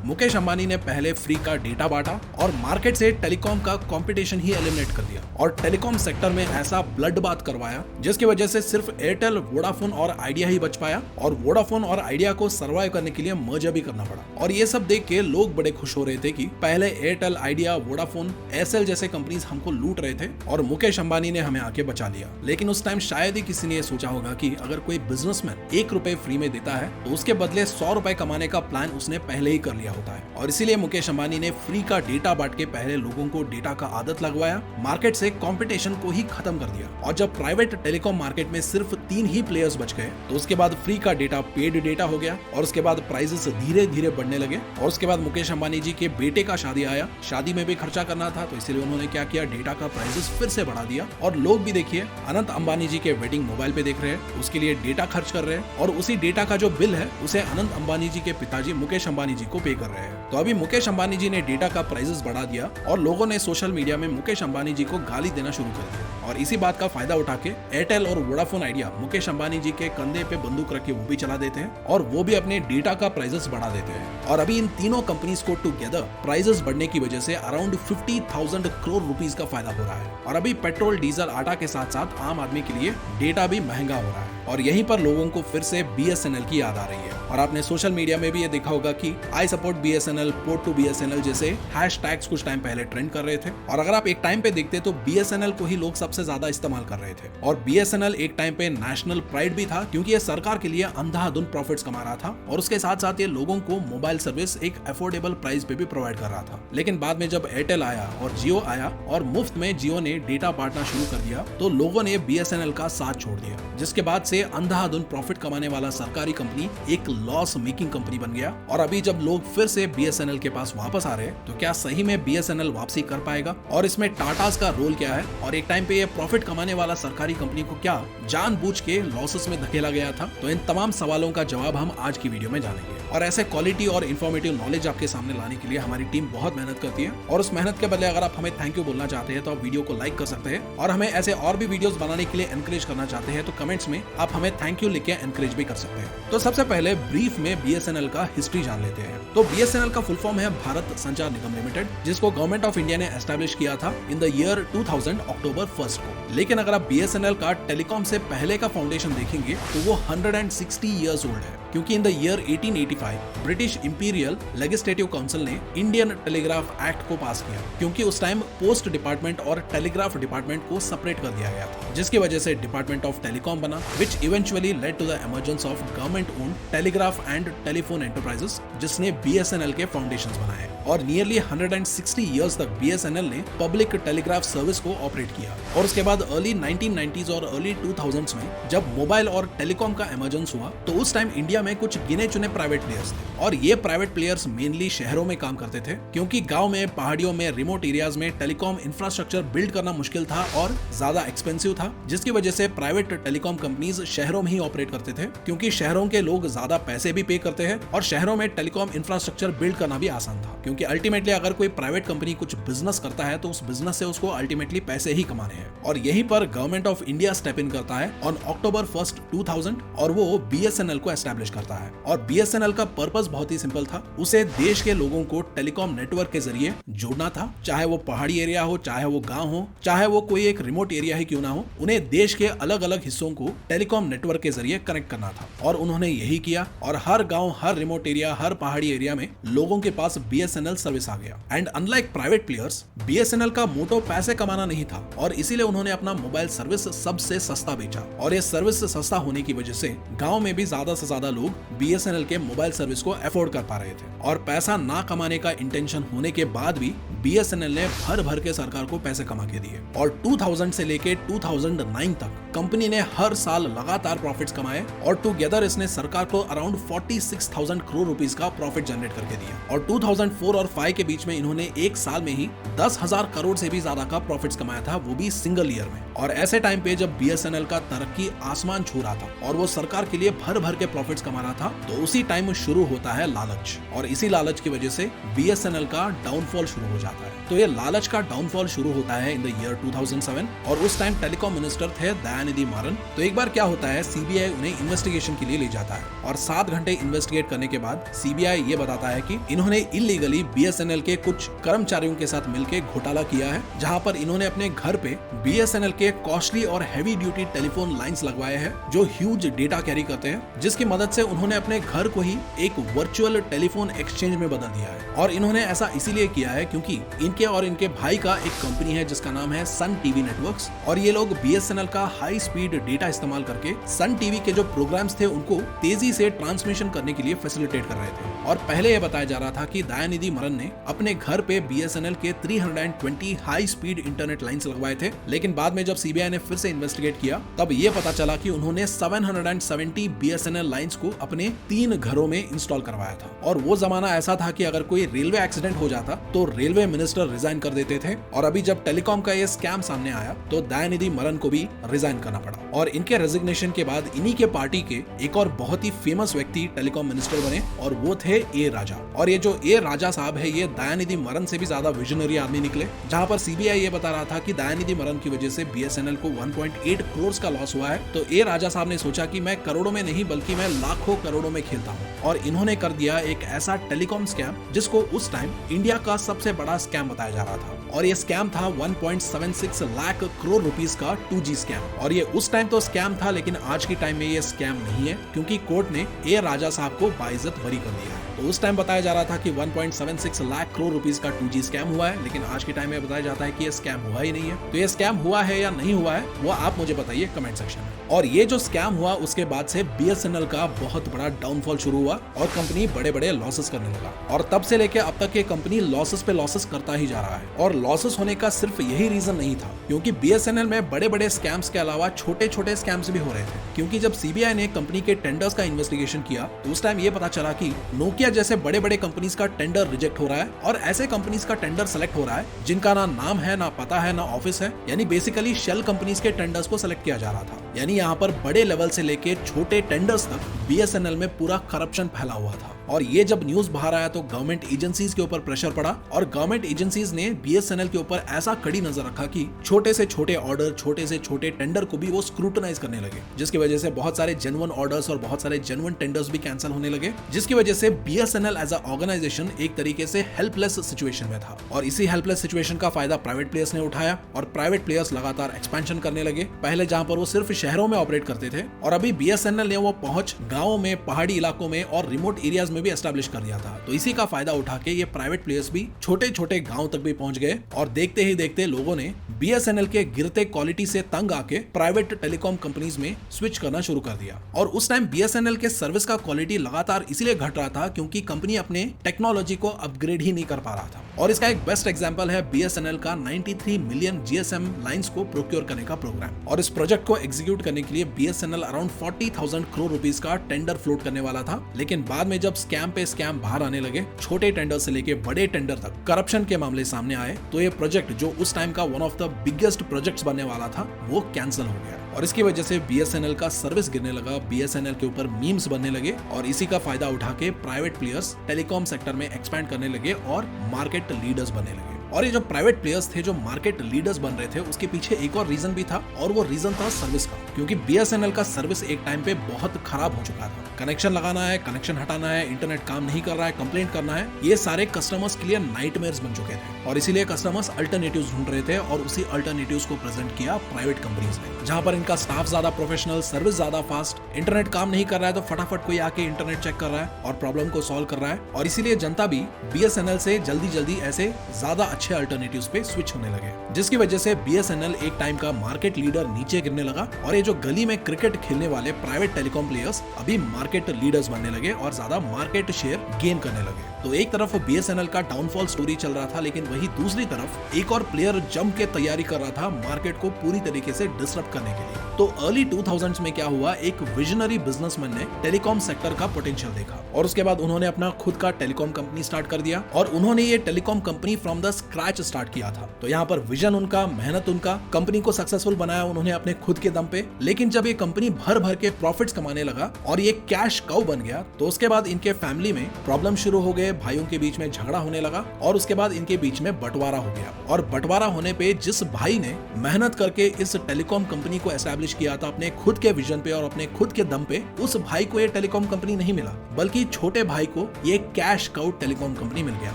मुकेश अंबानी ने पहले फ्री का डेटा बांटा और मार्केट से टेलीकॉम का कंपटीशन ही एलिमिनेट कर दिया और टेलीकॉम सेक्टर में ऐसा ब्लड बाथ करवाया जिसकी वजह से सिर्फ एयरटेल, वोडाफोन और आइडिया ही बच पाया और वोडाफोन और आइडिया को सर्वाइव करने के लिए मर्जर भी करना पड़ा। और ये सब देख के लोग बड़े खुश हो रहे थे कि पहले एयरटेल, आइडिया, वोडाफोन, एयरसेल जैसे कंपनीज हमको लूट रहे थे और मुकेश अंबानी ने हमें आके बचा लिया। लेकिन उस टाइम शायद ही किसी ने ये सोचा होगा कि अगर कोई बिजनेसमैन 1 रुपए फ्री में देता है तो उसके बदले 100 रुपए कमाने का प्लान उसने पहले ही कर लिया होता है। और इसीलिए मुकेश अंबानी ने फ्री का डेटा बांट के पहले लोगों को डेटा का आदत लगवाया, मार्केट से कंपटीशन को ही खत्म कर दिया। और जब प्राइवेट टेलीकॉम मार्केट में सिर्फ 3 ही प्लेयर्स बच गए तो उसके बाद फ्री का डेटा पेड डेटा हो गया और उसके बाद प्राइसेस धीरे धीरे बढ़ने लगे। और उसके बाद मुकेश अंबानी जी के बेटे का शादी आया, शादी में भी खर्चा करना था तो इसलिए उन्होंने क्या किया, डेटा का प्राइसेस फिर से बढ़ा दिया। और लोग भी देखिए अनंत अंबानी जी के वेडिंग मोबाइल पे देख रहे हैं, उसके लिए डेटा खर्च कर रहे हैं और उसी डेटा का जो बिल है उसे अनंत अंबानी जी के पिताजी मुकेश अंबानी जी को पे कर रहे हैं। तो अभी मुकेश अंबानी जी ने डेटा का प्राइसेस बढ़ा दिया और लोगों ने सोशल मीडिया में मुकेश अंबानी जी को गाली देना शुरू कर दिया। और इसी बात का फायदा उठा के एयरटेल और वोडाफोन आइडिया मुकेश अंबानी जी के कंधे पे बंदूक रख के वो भी चला देते हैं और वो भी अपने डेटा का प्राइसेस बढ़ा देते हैं। और अभी इन तीनों कंपनीज को टुगेदर प्राइसेस बढ़ने की वजह से अराउंड 50,000 करोड़ रुपीस का फायदा हो रहा है। और अभी पेट्रोल, डीजल, आटा के साथ साथ आम आदमी के लिए डेटा भी महंगा हो रहा है। और यहीं पर लोगों को फिर से BSNL की याद आ रही है। और आपने सोशल मीडिया में भी ये देखा होगा कि I support BSNL, port to BSNL जैसे हैशटैग्स कुछ टाइम पहले ट्रेंड कर रहे थे। और अगर आप एक टाइम पे देखते तो BSNL को ही लोग सबसे ज्यादा इस्तेमाल कर रहे थे। और BSNL एक टाइम पे नेशनल प्राइड भी था क्योंकि ये सरकार के लिए अंधाधुंध प्रॉफिट्स कमा रहा था और उसके साथ साथ ये लोगों को मोबाइल सर्विस एक अफोर्डेबल प्राइस पे भी प्रोवाइड कर रहा था। लेकिन बाद में जब एयरटेल आया और जियो आया और मुफ्त में जियो ने डेटा बांटना शुरू कर दिया तो लोगों ने BSNL का साथ छोड़ दिया, जिसके बाद से अंधाधुंध प्रॉफिट कमाने वाला सरकारी कंपनी एक लॉस मेकिंग कंपनी बन गया। और अभी जब लोग फिर से BSNL के पास वापस आ रहे हैं तो क्या सही में BSNL वापसी कर पाएगा और इसमें टाटास का रोल क्या है और एक टाइम पे ये प्रॉफिट कमाने वाला सरकारी कंपनी को क्या जानबूझ के लॉसेस में धकेला गया था? तो इन तमाम सवालों का जवाब हम आज की वीडियो में जानेंगे। और ऐसे क्वालिटी और इन्फॉर्मेटिव नॉलेज आपके सामने लाने के लिए हमारी टीम बहुत मेहनत करती है और उस मेहनत के बदले अगर आप हमें थैंक यू बोलना चाहते हैं तो आप वीडियो को लाइक कर सकते हैं और हमें ऐसे और भी वीडियोस बनाने के लिए एनकरेज करना चाहते हैं तो कमेंट्स में आप हमें थैंक यू लिख के एनकरेज भी कर सकते हैं। तो सबसे पहले ब्रीफ में BSNL का हिस्ट्री जान लेते हैं। तो BSNL का फुल फॉर्म है भारत संचार निगम लिमिटेड, जिसको गवर्नमेंट ऑफ इंडिया ने एस्टैब्लिश किया था इन द ईयर 2000 अक्टूबर 1 को। लेकिन अगर आप BSNL का टेलीकॉम से पहले का फाउंडेशन देखेंगे तो वो 160 इयर्स ओल्ड है, क्योंकि in the year 1885 British imperial legislative council ने इंडियन टेलीग्राफ एक्ट को पास किया, क्योंकि उस टाइम पोस्ट डिपार्टमेंट और टेलीग्राफ डिपार्टमेंट को सेपरेट कर दिया गया था, जिसकी वजह से डिपार्टमेंट ऑफ टेलीकॉम बना, which eventually led to the emergence of government owned telegraph and telephone enterprises, जिसने BSNL के फाउंडेशंस बनाए। और नियरली 160 इयर्स तक BSNL ने पब्लिक टेलीग्राफ सर्विस को ऑपरेट किया। और उसके बाद अर्ली 1990s और अर्ली 2000s में जब मोबाइल और टेलीकॉम का इमर्जेंस हुआ तो उस टाइम इंडिया में कुछ गिने चुने प्राइवेट प्लेयर्स थे और ये प्राइवेट प्लेयर्स मेनली शहरों में काम करते थे, क्योंकि गांव में, पहाड़ियों में, रिमोट एरियाज में टेलीकॉम इंफ्रास्ट्रक्चर बिल्ड करना मुश्किल था और ज्यादा एक्सपेंसिव था, जिसकी वजह से प्राइवेट टेलीकॉम कंपनीज शहरों में ही ऑपरेट करते थे, क्योंकि शहरों के लोग ज्यादा पैसे भी पे करते हैं और शहरों में टेलीकॉम इंफ्रास्ट्रक्चर बिल्ड करना भी आसान था, क्योंकि अल्टीमेटली अगर कोई प्राइवेट कंपनी कुछ बिजनेस करता है तो उस बिजनेस से उसको अल्टीमेटली पैसे ही कमाने हैं। और यहीं पर government of India step in करता है ऑन अक्टूबर 1, 2000 और वो BSNL को एस्टैब्लिश करता है। और BSNL का पर्पस बहुत ही सिंपल था, उसे देश के लोगों को टेलीकॉम नेटवर्क के जरिए जोड़ना था, चाहे वो पहाड़ी एरिया हो, चाहे वो गांव हो, चाहे वो कोई एक रिमोट एरिया ही क्यों ना हो, उन्हें देश के अलग अलग हिस्सों को टेलीकॉम नेटवर्क के जरिए कनेक्ट करना था। और उन्होंने यही किया और हर गांव, हर रिमोट एरिया, हर पहाड़ी एरिया में लोगों के पास BSNL सर्विस आ गया। And unlike private players, BSNL का मोटो पैसे कमाना नहीं था और इसीलिए उन्होंने अपना मोबाइल सर्विस सबसे सस्ता बेचा। और ये सर्विस सस्ता होने की वजह से गांव में भी ज्यादा से ज्यादा लोग BSNL के मोबाइल सर्विस को अफोर्ड कर पा रहे थे। और पैसा ना कमाने का इंटेंशन होने के बाद भी BSNL ने भर भर के सरकार को पैसे कमा के दिए। और 2000 से लेके 2009 तक कंपनी ने हर साल लगातार प्रॉफिट्स कमाए और टुगेदर इसने सरकार को अराउंड 46,000 करोड़ रुपीस का प्रॉफिट जनरेट करके दिया। और 2004 और 5 के बीच में इन्होंने एक साल में ही 10,000 करोड़ से भी ज्यादा का प्रॉफिट्स कमाया था, वो भी सिंगल ईयर में। और ऐसे टाइम पे जब BSNL का तरक्की आसमान छू रहा था और वो सरकार के लिए भर भर के प्रॉफिट्स कमा रहा था, तो उसी टाइम शुरू होता है लालच। और इसी लालच की वजह से BSNL का डाउनफॉल शुरू हो जाता है। जाता है। तो ये लालच का डाउनफॉल शुरू होता है इन द ईयर 2007 और उस टाइम टेलीकॉम मिनिस्टर थे दयानिधि मारन। तो एक बार क्या होता है, सीबीआई उन्हें इन्वेस्टिगेशन के लिए ले जाता है और 7 घंटे इन्वेस्टिगेट करने के बाद सीबीआई ये बताता है कि इन्होंने इलीगली बीएसएनएल के कुछ कर्मचारियों के साथ मिलकर घोटाला किया है, जहां पर इन्होंने अपने घर पे बीएसएनएल के कॉस्टली और हैवी ड्यूटी टेलीफोन लाइंस लगवाए हैं जो ह्यूज डेटा कैरी करते हैं, जिसकी मदद से उन्होंने अपने घर को ही एक वर्चुअल टेलीफोन एक्सचेंज में बदल दिया है। और इन्होंने ऐसा इसीलिए किया है क्योंकि इनके और इनके भाई का एक कंपनी है जिसका नाम है सन टीवी नेटवर्क्स, और ये लोग बीएसएनएल का हाई स्पीड डेटा इस्तेमाल करके सन टीवी के जो प्रोग्राम्स थे उनको तेजी से ट्रांसमिशन करने के लिए फैसिलिटेट कर रहे थे। और पहले यह बताया जा रहा था कि दयानिधि मारन ने अपने घर पे बीएसएनएल के 320 हाई स्पीड इंटरनेट लाइंस लगवाए थे, लेकिन बाद में जब सीबीआई ने फिर से इन्वेस्टिगेट किया तब ये पता चला कि उन्होंने 770 बीएसएनएल लाइंस को अपने 3 घरों में इंस्टॉल करवाया था। और वो जमाना ऐसा था कि अगर कोई रेलवे एक्सीडेंट हो जाता तो रेलवे मिनिस्टर रिजाइन कर देते थे, और अभी जब टेलीकॉम का ये स्कैम सामने आया तो दयानिधि मारन को भी रिजाइन करना पड़ा। और इनके रेजिग्नेशन के बाद इन्हीं के पार्टी के एक और बहुत ही फेमस व्यक्ति टेलीकॉम मिनिस्टर बने और वो थे ए राजा। और ये जो ए राजा साहब है ये दयानिधि मारन से भी ज्यादा विजनरी आदमी निकले, जहां पर सीबीआई ये बता रहा था कि दयानिधि मारन की वजह से बीएसएनएल को 1.8 करोड़ का लॉस हुआ है। तो ए राजा साहब ने सोचा कि मैं करोड़ों में नहीं बल्कि मैं लाखों करोड़ों में खेलता हूँ, और इन्होंने कर दिया एक ऐसा टेलीकॉम स्कैम जिसको उस टाइम इंडिया का सबसे बड़ा स्कैम बताया जा रहा था। और ये स्कैम था 1.76 लाख करोड़ रुपीस का 2G स्कैम। और ये उस टाइम तो स्कैम था, लेकिन आज के टाइम में ये स्कैम नहीं है क्योंकि कोर्ट ने ए राजा साहब को बाइज्जत बरी कर दिया है। तो उस टाइम बताया जा रहा था कि 1.76 लाख करोड़ रुपीस का 2G स्कैम हुआ है, लेकिन आज के टाइम में बताया जाता है कि ये स्कैम हुआ ही नहीं है। तो ये स्कैम हुआ है या नहीं हुआ है वो आप मुझे बताइए कमेंट सेक्शन में। और ये जो स्कैम हुआ उसके बाद से बीएसएनएल का बहुत बड़ा डाउनफॉल शुरू हुआ और कंपनी बड़े बड़े लॉसेस करने लगा, और तब से लेके अब तक ये कंपनी लॉसेस पे लॉसेस करता ही जा रहा है। और लॉसेस होने का सिर्फ यही रीजन नहीं था, क्योंकि बीएसएनएल में बड़े बड़े स्कैम्स के अलावा छोटे छोटे स्कैम्स भी हो रहे थे। क्योंकि जब सीबीआई ने कंपनी के टेंडर्स का इन्वेस्टिगेशन किया तो उस टाइम ये पता चला कि नोकिया जैसे बड़े बड़े कंपनीज का टेंडर रिजेक्ट हो रहा है, और ऐसे कंपनीज का टेंडर सेलेक्ट हो रहा है जिनका ना नाम है, ना पता है, ना ऑफिस है, यानी बेसिकली शेल कंपनीज के टेंडर्स को सेलेक्ट किया जा रहा था। यानी यहाँ पर बड़े लेवल से लेके छोटे टेंडर्स तक बीएसएनएल में पूरा करप्शन फैला हुआ था। और ये जब न्यूज बाहर आया तो गवर्नमेंट एजेंसीज के ऊपर प्रेशर पड़ा, और गवर्नमेंट एजेंसीज ने बीएसएनएल के ऊपर ऐसा कड़ी नजर रखा कि छोटे से छोटे ऑर्डर, छोटे से छोटे टेंडर को भी वो स्क्रूटनाइज करने लगे, जिसकी वजह से बहुत सारे जेन्युइन ऑर्डर्स और बहुत सारे जेन्युइन टेंडर्स भी कैंसिल होने लगे, जिसकी वजह से बीएसएनएल एज अ ऑर्गेनाइजेशन एक तरीके से हेल्पलेस सिचुएशन में था। और इसी हेल्पलेस सिचुएशन का फायदा प्राइवेट प्लेयर्स ने उठाया, और प्राइवेट प्लेयर्स लगातार एक्सपेंशन करने लगे। पहले जहां पर वो सिर्फ शहरों में ऑपरेट करते थे, और अभी बीएसएनएल ने वो पहुंच गांवों में, पहाड़ी इलाकों में और रिमोट एरियाज में भी एस्टैब्लिश कर दिया था। तो इसी का फायदा उठा के ये प्राइवेट प्लेयर्स भी छोटे छोटे गांव तक भी पहुंच गए, और देखते ही देखते लोगों ने बीएसएनएल के गिरते क्वालिटी से तंग आके प्राइवेट टेलीकॉम कंपनीज में स्विच करना शुरू कर दिया। और उस टाइम बीएसएनएल के सर्विस का क्वालिटी लगातार इसलिए घट रहा था क्योंकि कंपनी अपने टेक्नोलॉजी को अपग्रेड ही नहीं कर पा रहा था। और इसका एक बेस्ट एग्जांपल है बीएसएनएल का 93 मिलियन जीएसएम लाइंस को प्रोक्योर करने का प्रोग्राम। और इस प्रोजेक्ट को एग्जीक्यूट करने के लिए बीएसएनएल अराउंड 40,000 करोड़ रुपीस का टेंडर फ्लोट करने वाला था, लेकिन बाद में जब स्कैम पे स्कैम बाहर आने लगे, छोटे टेंडर से लेके बड़े टेंडर तक करप्शन के मामले सामने आए, तो ये प्रोजेक्ट जो उस टाइम का one of the biggest projects बनने वाला था वो कैंसिल हो गया। और इसकी वजह से बीएसएनएल का सर्विस गिरने लगा, बीएसएनएल के ऊपर मीम्स बनने लगे, और इसी का फायदा उठा के प्राइवेट प्लेयर्स टेलीकॉम सेक्टर में एक्सपैंड करने लगे और मार्केट लीडर्स बनने लगे। और ये जो प्राइवेट प्लेयर्स थे जो मार्केट लीडर्स बन रहे थे, उसके पीछे एक और रीजन भी था, और वो रीजन था सर्विस का। क्योंकि बीएसएनएल का सर्विस एक टाइम पे बहुत खराब हो चुका था। कनेक्शन लगाना है, कनेक्शन हटाना है, इंटरनेट काम नहीं कर रहा है, कंप्लेंट करना है, ये सारे कस्टमर्स के लिए नाइटमेयर्स बन चुके थे। और इसीलिए कस्टमर्स अल्टरनेटिव्स ढूंढ रहे थे, और उसी अल्टरनेटिव्स को प्रेजेंट किया प्राइवेट कंपनीज ने, जहां पर इनका स्टाफ ज्यादा प्रोफेशनल, सर्विस ज्यादा फास्ट, इंटरनेट काम नहीं कर रहा है तो फटाफट कोई आके इंटरनेट चेक कर रहा है और प्रॉब्लम को सॉल्व कर रहा है। और इसीलिए जनता भी बीएसएनएल से जल्दी जल्दी ऐसे ज्यादा अच्छे अल्टरनेटिव्स पे स्विच होने लगे, जिसकी वजह से बीएसएनएल एक टाइम का मार्केट लीडर नीचे गिरने लगा, और ये जो गली में क्रिकेट खेलने वाले प्राइवेट टेलीकॉम प्लेयर्स अभी मार्केट लीडर्स बनने लगे और ज्यादा मार्केट शेयर गेन करने लगे। तो एक तरफ बीएसएनएल का डाउनफॉल स्टोरी चल रहा था, लेकिन वही दूसरी तरफ एक और प्लेयर जम के तैयारी कर रहा था मार्केट को पूरी तरीके से डिसरप्ट करने के लिए। तो अर्ली 2000s में क्या हुआ, एक विजनरी बिजनेसमैन ने टेलीकॉम सेक्टर का पोटेंशियल देखा, और उसके बाद उन्होंने अपना खुद का टेलीकॉम कंपनी स्टार्ट कर दिया, और उन्होंने ये telecom company from the scratch start किया था। तो यहाँ पर विजन उनका, मेहनत उनका, कंपनी को सक्सेसफुल बनाया उन्होंने अपने खुद के दम पे। लेकिन जब ये कंपनी भर भर के प्रॉफिट्स कमाने लगा और ये कैश काउ बन गया, तो उसके बाद इनके फैमिली में प्रॉब्लम शुरू हो गए, छोटे भाइयों के बीच में झगड़ा होने लगा और उसके बाद इनके बीच में बंटवारा हो गया। और बंटवारा होने पे जिस भाई ने मेहनत करके इस टेलीकॉम कंपनी को एस्टैब्लिश किया था अपने खुद के विजन पे और अपने खुद के दम पे, उस भाई को ये टेलीकॉम कंपनी नहीं मिला, बल्कि छोटे भाई को ये कैश काउ टेलीकॉम कंपनी मिल गया,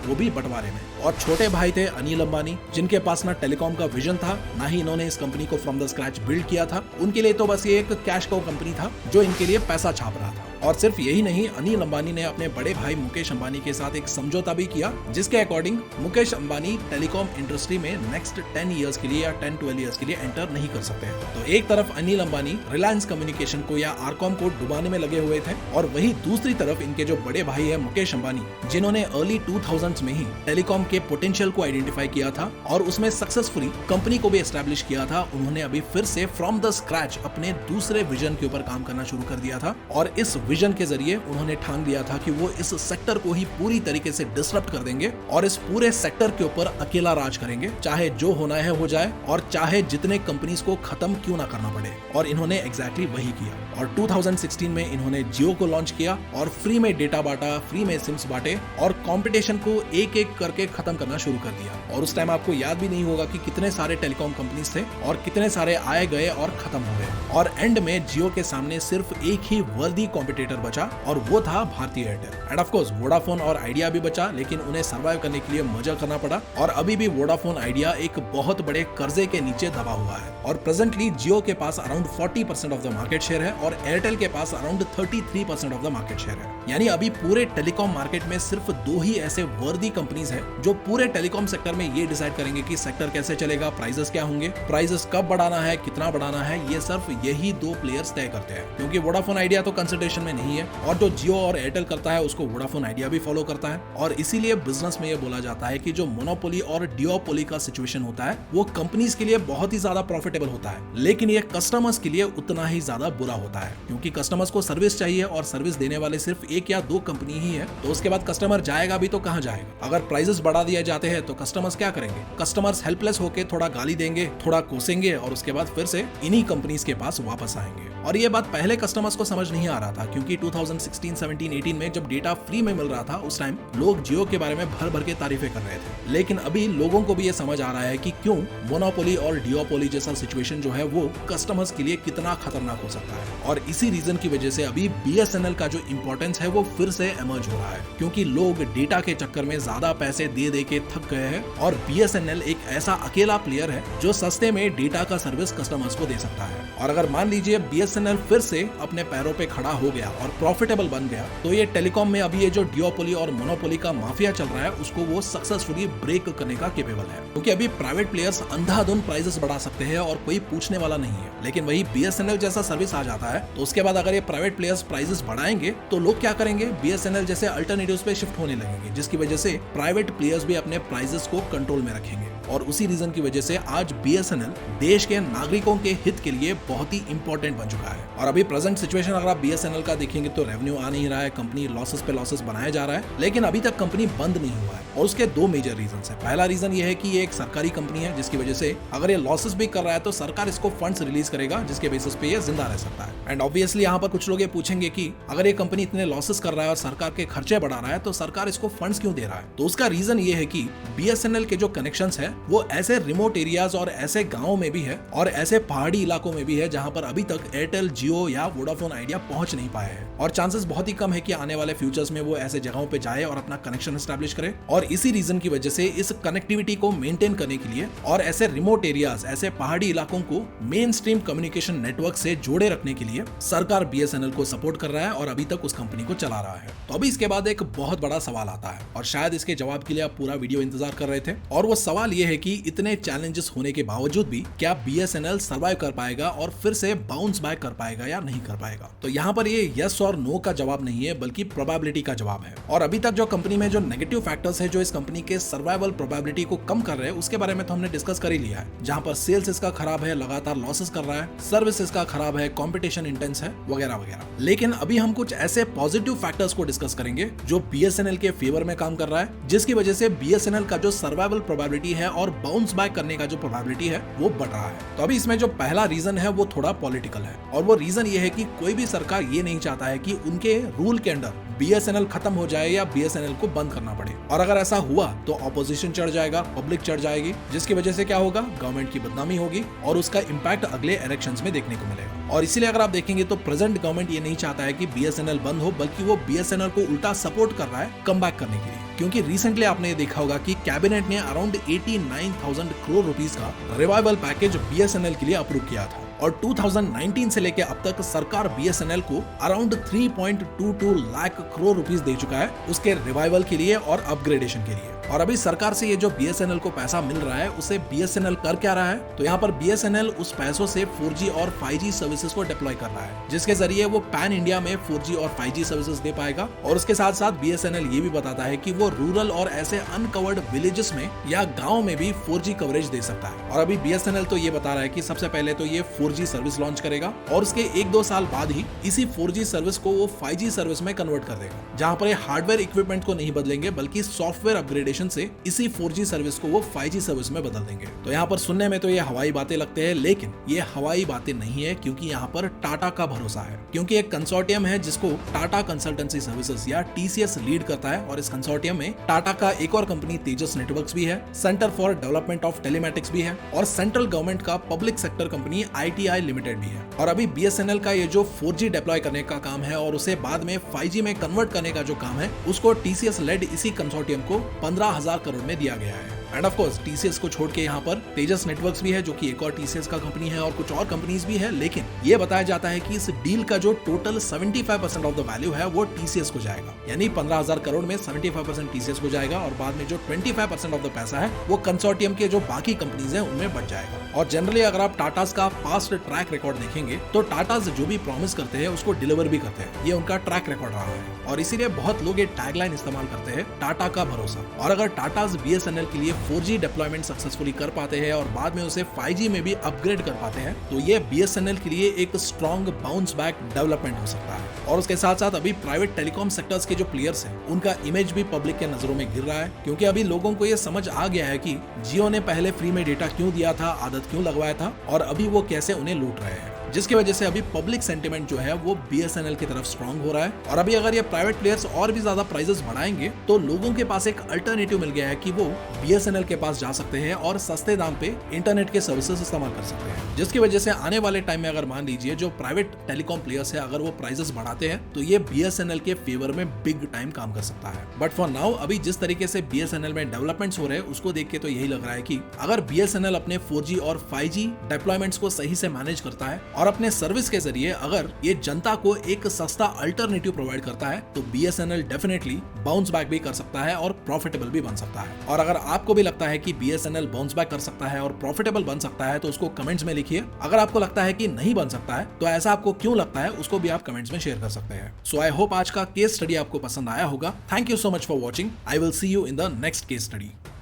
वो भी बंटवारे में। और छोटे भाई थे अनिल अंबानी, जिनके पास ना टेलीकॉम का विजन था, ना ही इन्होंने इस कंपनी को फ्रॉम द स्क्रैच बिल्ड किया था। उनके लिए तो बस ये एक कैश काउ कंपनी था जो इनके लिए पैसा छाप रहा था। और सिर्फ यही नहीं, अनिल अंबानी ने अपने बड़े भाई मुकेश अंबानी के साथ एक समझौता भी किया, जिसके according Mukesh Ambani telecom industry में नेक्स्ट 10 इयर्स के लिए या 10-12 इयर्स के लिए एंटर नहीं कर सकते। तो एक तरफ अनिल अंबानी रिलायंस कम्युनिकेशन को या आरकॉम को डुबाने में लगे हुए थे, और वही दूसरी तरफ इनके जो बड़े भाई है मुकेश अंबानी, जिन्होंने अर्ली 2000s में ही टेलीकॉम के पोटेंशियल को आइडेंटिफाई किया था और उसमें सक्सेसफुली कंपनी को भी एस्टैब्लिश किया था। उन्होंने अभी फिर से फ्रॉम द स्क्रैच अपने दूसरे विजन के ऊपर काम करना शुरू कर दिया था, और इस विजन के जरिए उन्होंने ठान लिया था कि वो इस सेक्टर को ही पूरी तरीके से डिसरप्ट कर देंगे और इस पूरे सेक्टर के ऊपर अकेला राज करेंगे, चाहे जो होना है हो जाए और चाहे जितने कंपनीज को खत्म क्यों ना करना पड़े। और इन्होंने एग्जैक्टली वही किया। और 2016 में इन्होंने जियो को लॉन्च किया और फ्री में डेटा बांटा, फ्री में सिम्स बांटे और कंपटीशन को एक एक करके खत्म करना शुरू कर दिया। और उस टाइम आपको याद भी नहीं होगा कि कितने सारे टेलीकॉम कंपनीज थे और कितने सारे आए गए और खत्म हो गए। और एंड में जियो के सामने सिर्फ एक ही वर्दी कॉम्पिटिटर बचा और वो था भारतीय Airtel. End of course Vodafone और आइडिया भी बचा, लेकिन उन्हें सर्वाइव करने के लिए मर्जर करना पड़ा। और अभी भी वोडाफोन आइडिया एक बहुत बड़े कर्जे के नीचे दबा हुआ है। और प्रेजेंटली जियो के पास around 40% of the market share है और एयरटेल के पास around 33% of the market share है। यानी अभी पूरे टेलीकॉम मार्केट में सिर्फ 2 ही ऐसे वर्दी कंपनीज हैं जो पूरे टेलीकॉम सेक्टर में ये डिसाइड करेंगे कि सेक्टर कैसे चलेगा, प्राइसेस क्या होंगे, प्राइसेस कब बढ़ाना है, कितना बढ़ाना है, ये सिर्फ यही 2 प्लेयर्स तय करते हैं। क्योंकि वोडाफोन आइडिया तो कंसल्टेशन में नहीं है और जो जियो और एयरटेल करता है उसको वोडाफोन आइडिया भी फॉलो करता है। और इसीलिए बिजनेस में ये बोला जाता है कि जो मोनोपोली और डिओपोली का सिचुएशन होता है वो कंपनीज के लिए बहुत ही ज्यादा प्रॉफिटेबल होता है, लेकिन ये कस्टमर्स के लिए उतना ही ज्यादा बुरा होता है। क्योंकि कस्टमर्स को सर्विस चाहिए और सर्विस देने वाले सिर्फ 1 या 2 कंपनी ही है, तो उसके बाद कस्टमर जाएगा भी तो कहाँ जाएगा। अगर प्राइसेस बढ़ा दिए जाते हैं तो कस्टमर्स क्या करेंगे? कस्टमर्स हेल्पलेस होकर थोड़ा गाली देंगे, थोड़ा कोसेंगे और उसके बाद फिर से इन्हीं कंपनीज के पास वापस आएंगे। और ये बात पहले कस्टमर्स को समझ नहीं आ रहा था, क्योंकि 2016, 17, 18 में जब डेटा फ्री में मिल रहा था उस टाइम लोग जियो के बारे में भर भर के तारीफें कर रहे थे। लेकिन अभी लोगों को भी ये समझ आ रहा है कि क्यों मोनोपोली और डिओपोली जैसा सिचुएशन जो है वो कस्टमर्स के लिए कितना खतरनाक हो सकता है। और इसी रीजन की वजह से अभी बीएसएनएल का जो इंपॉर्टेंस है वो फिर से इमर्ज हो रहा है, क्योंकि लोग डेटा के चक्कर में ज्यादा पैसे दे दे के थक गए हैं और बीएसएनएल एक ऐसा अकेला प्लेयर है जो सस्ते में डेटा का सर्विस कस्टमर्स को दे सकता है। और अगर मान लीजिए बीएसएनएल फिर से अपने पैरों पे खड़ा हो गया और प्रॉफिटेबल बन गया, तो ये टेलीकॉम में अभी ये जो डिओपोली और मोनोपोली का माफिया चल रहा है उसको वो सक्सेसफुली ब्रेक करने का केपेबल है। क्योंकि अभी प्राइवेट प्लेयर्स अंधाधुंध प्राइसेस बढ़ा सकते हैं और कोई पूछने वाला नहीं है, लेकिन वही बीएसएनएल जैसा सर्विस आ जाता है तो उसके बाद अगर ये प्राइवेट प्लेयर्स प्राइसेस बढ़ाएंगे तो लोग क्या करेंगे? बीएसएनएल जैसे अल्टरनेटिव्स पे शिफ्ट होने लगेंगे, जिसकी वजह से प्राइवेट प्लेयर्स भी अपने प्राइसेस को कंट्रोल में रखेंगे। और उसी रीजन की वजह से आज बीएसएनएल देश के नागरिकों के हित के लिए बहुत ही इंपॉर्टेंट बन चुका है। और अभी प्रेजेंट सिचुएशन अगर आप बीएसएनएल का देखेंगे तो रेवेन्यू आ नहीं रहा है, कंपनी लॉसेस पे लॉसेस बनाया जा रहा है, लेकिन अभी तक कंपनी बंद नहीं हुआ है। और उसके 2 मेजर रीजन है। पहला रीजन ये है कि ये एक सरकारी कंपनी है, जिसकी वजह से अगर ये लॉसेस भी कर रहा है तो सरकार इसको फंड्स रिलीज करेगा, जिसके बेसिस पे ये जिंदा रह सकता है। एंड ऑब्वियसली यहाँ पर कुछ लोग ये पूछेंगे कि अगर ये कंपनी इतने लॉसेस कर रहा है और सरकार के खर्चे बढ़ा रहा है तो सरकार इसको फंड्स क्यों दे रहा है? तो उसका रीजन ये है कि बीएसएनएल के जो कनेक्शंस है वो ऐसे रिमोट एरियाज और ऐसे गाँव में भी है और ऐसे पहाड़ी इलाकों में भी है जहाँ पर अभी तक एयरटेल, जियो या वोडाफोन आइडिया पहुंच नहीं पाए हैं। और चांसेस बहुत ही कम है कि आने वाले फ्यूचर्स में वो ऐसे जगहों पे जाए और अपना कनेक्शन एस्टैब्लिश करे। और इसी रीजन की वजह से इस कनेक्टिविटी को मेंटेन करने के लिए और ऐसे रिमोट एरियाज, ऐसे पहाड़ी इलाकों को मेन स्ट्रीम कम्युनिकेशन नेटवर्क से जोड़े रखने के लिए सरकार बीएसएनएल को सपोर्ट कर रहा है और अभी तक उस कंपनी को चला रहा है। तो अभी इसके बाद एक बहुत बड़ा सवाल आता है और शायद इसके जवाब के लिए आप पूरा वीडियो इंतजार कर रहे थे, और वो सवाल ये है कि इतने चैलेंजेस होने के बावजूद भी क्या बीएसएनएल सर्वाइव कर पाएगा और फिर से बाउंस बैक कर पाएगा या नहीं कर पाएगा? तो यहाँ पर ये यस और नो का जवाब नहीं है, बल्कि प्रोबेबिलिटी का जवाब है। और अभी तक जो कंपनी में जो नेगेटिव फैक्टर्स है जो इस कंपनी के सर्वाइवल प्रोबेबिलिटी को कम कर रहे हैं उसके बारे में तो हमने डिस्कस कर ही लिया है। जहां पर सेल्स इसका खराब है, लगातार लॉसेस कर रहा है, सर्विस इसका खराब है, कंपटीशन इंटेंस है, वगैरह वगैरह। लेकिन अभी हम कुछ ऐसे पॉजिटिव फैक्टर्स को डिस्कस करेंगे जो बीएसएनएल के फेवर में काम कर रहा है, जिसकी वजह से बीएसएनएल का जो सर्वाइवल प्रोबेबिलिटी है और बाउंस बैक करने का जो प्रोबेबिलिटी है वो बढ़ रहा है। तो अभी इसमें जो पहला रीजन है वो थोड़ा पॉलिटिकल है, और वो रीजन ये है कि कोई भी सरकार ये नहीं चाहता है कि उनके रूल के अंडर BSNL खत्म हो जाए या BSNL को बंद करना पड़े। और अगर ऐसा हुआ तो ऑपोजिशन चढ़ जाएगा, पब्लिक चढ़ जाएगी, जिसकी वजह से क्या होगा, गवर्नमेंट की बदनामी होगी और उसका इम्पैक्ट अगले इलेक्शंस में देखने को मिलेगा। और इसीलिए अगर आप देखेंगे तो प्रेजेंट गवर्नमेंट ये नहीं चाहता है कि BSNL बंद हो, बल्कि वो BSNL को उल्टा सपोर्ट कर रहा है कम बैक करने के लिए। क्योंकि रिसेंटली आपने ये देखा होगा कि कैबिनेट ने अराउंड 89,000 करोड़ रुपीस का रिवाइवल पैकेज BSNL के लिए अप्रूव किया था और 2019 से लेकर अब तक सरकार BSNL को अराउंड 3.22 लाख करोड़ रुपीस दे चुका है उसके रिवाइवल के लिए और अपग्रेडेशन के लिए। और अभी सरकार से ये जो BSNL को पैसा मिल रहा है उसे BSNL कर क्या रहा है, तो यहाँ पर BSNL उस पैसों से 4G और 5G सर्विसेज को डिप्लॉय कर रहा है, जिसके जरिए वो पैन इंडिया में 4G और 5G सर्विसेज दे पाएगा। और उसके साथ साथ BSNL ये भी बताता है कि वो रूरल और ऐसे अनकवर्ड विलेजेस में या गाँव में भी 4G कवरेज दे सकता है। और अभी BSNL तो ये बता रहा है कि सबसे पहले तो ये 4G सर्विस लॉन्च करेगा और उसके 1-2 साल बाद ही इसी 4G सर्विस को वो 5G सर्विस में कन्वर्ट कर देगा, जहाँ पर ये हार्डवेयर इक्विपमेंट को नहीं बदलेंगे बल्कि सॉफ्टवेयर अपग्रेडेशन से इसी 4G सर्विस को वो 5G सर्विस में बदल देंगे। तो यहाँ पर सुनने में तो ये हवाई बातें लगते हैं, लेकिन ये हवाई बातें नहीं है, क्योंकि यहाँ पर टाटा का भरोसा है। क्योंकि एक कंसोर्टियम है जिसको टाटा कंसल्टेंसी सर्विसेज या TCS लीड करता है और इस कंसोर्टियम में टाटा का एक और कंपनी तेजस नेटवर्क्स भी है, centre for development of telematics भी है और सेंट्रल गवर्नमेंट का public sector company ITI limited भी है। और अभी BSNL का ये जो 4G डिप्लॉय करने का काम है और उसे बाद में 5G में कन्वर्ट करने का जो काम है उसको TCS लेड इसी कंसोर्टियम को 15,000 करोड़ में दिया गया है। एंड ऑफ कोर्स TCS को छोड़ के यहाँ पर तेजस नेटवर्क्स भी है जो कि एक और TCS का कंपनी है और कुछ और कंपनीज भी है, लेकिन ये बताया जाता है कि इस डील का जो टोटल 75% ऑफ द वैल्यू है वो TCS को जाएगा, यानी 15,000 करोड़ में 75% TCS को जाएगा और बाद में जो 25% ऑफ द पैसा है वो कंसोर्टियम के जो बाकी कंपनीज है उनमें बच जाएगा। और जनरली अगर आप टाटास का पास्ट ट्रैक रिकॉर्ड देखेंगे तो टाटास जो भी प्रॉमिस करते हैं उसको डिलीवर भी करते हैं, ये उनका ट्रैक रिकॉर्ड रहा है। और इसीलिए बहुत लोग ये टैगलाइन इस्तेमाल करते हैं, टाटा का भरोसा। और अगर टाटास BSNL के लिए 4G डिप्लॉयमेंट सक्सेसफुली कर पाते हैं और बाद में उसे 5G में भी अपग्रेड कर पाते हैं तो ये BSNL के लिए एक स्ट्रॉन्ग बाउंस बैक डेवलपमेंट हो सकता है। और उसके साथ साथ अभी प्राइवेट टेलीकॉम सेक्टर्स के जो प्लेयर्स हैं उनका इमेज भी पब्लिक के नजरों में गिर रहा है, क्योंकि अभी लोगों को ये समझ आ गया है कि जियो ने पहले फ्री में डेटा क्यों दिया था, आदत क्यों लगवाया था और अभी वो कैसे उन्हें लूट रहे हैं, जिसकी वजह से अभी पब्लिक सेंटिमेंट जो है वो BSNL की तरफ स्ट्रांग हो रहा है। और अभी अगर ये प्राइवेट प्लेयर्स और भी ज्यादा प्राइसेस बढ़ाएंगे तो लोगों के पास एक अल्टरनेटिव मिल गया है कि वो BSNL के पास जा सकते हैं और सस्ते दाम पे इंटरनेट के सर्विसेज इस्तेमाल कर सकते हैं, जिसकी वजह से आने वाले टाइम में अगर मान लीजिए जो प्राइवेट टेलीकॉम प्लेयर्स है अगर वो प्राइसेस बढ़ाते हैं तो ये BSNL के फेवर में बिग टाइम काम कर सकता है। बट फॉर नाउ अभी जिस तरीके से BSNL में डेवलपमेंट्स हो रहे हैं उसको देख के तो यही लग रहा है कि अगर BSNL अपने 4G और 5G डिप्लॉयमेंट्स को सही से मैनेज करता है और अपने सर्विस के जरिए अगर ये जनता को एक सस्ता अल्टरनेटिव प्रोवाइड करता है तो BSNL डेफिनेटली बाउंस बैक भी कर सकता है और प्रॉफिटेबल भी बन सकता है। और अगर आपको भी लगता है कि BSNL बाउंस बैक कर सकता है और प्रॉफिटेबल बन सकता है तो उसको कमेंट्स में लिखिए। अगर आपको लगता है कि नहीं बन सकता है तो ऐसा आपको क्यों लगता है उसको भी आप कमेंट्स में शेयर कर सकते हैं। सो आई होप आज का केस स्टडी आपको पसंद आया होगा। Thank you so much for watching. I will see you in the next case study.